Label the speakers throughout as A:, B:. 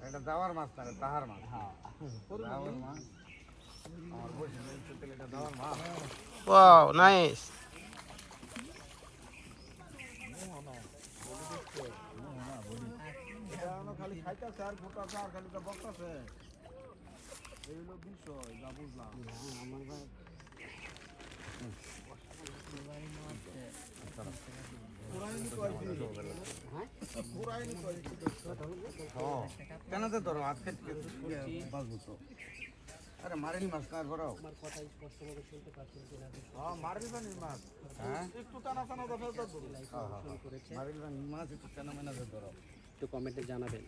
A: এটা দাওয়ার মাছ না, তাহার মাছ। দাওয়ার মাছ। আমার বসে এটা দাওয়ার মাছ।
B: Wow nice.
A: খালি খাইতেছে আর ফোটাছে আর খালি তো বকতেছে। এই হলো বিষয়, যা বুঝলাম। আমার ভাই কেন ধরো হাত খেতে বাঁচবো তো। আরে মারিনি মাছ কার করাও মারিনি মাছ, একটু টানা টানা মারিনি মাছ, একটু টানা মেনা ধরো।
C: একটু কমেন্টে জানাবেন।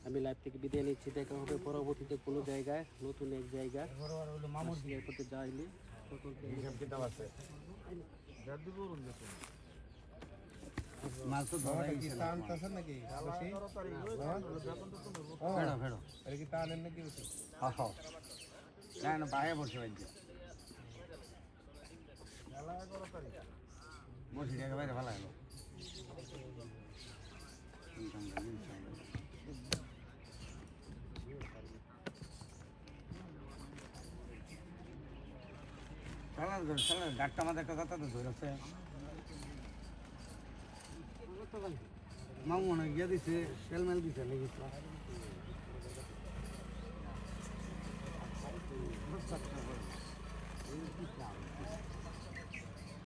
C: আমি লাইভ থেকে বিদায় নিচ্ছি, দেখা হবে পরবর্তীতে কোনো জায়গায়, নতুন এক জায়গা মামুর এয়ারপোর্টে যাইলে
A: মাছ তো ধরা নাকি বাইরে বসে বসে জায়গা বাইরে ভালো হলো। গাড়টা আমাদের একটা কথা তো ধরেছে মামু মনে গিয়ে দিছে, তেল মেল দিছে লেগেছে।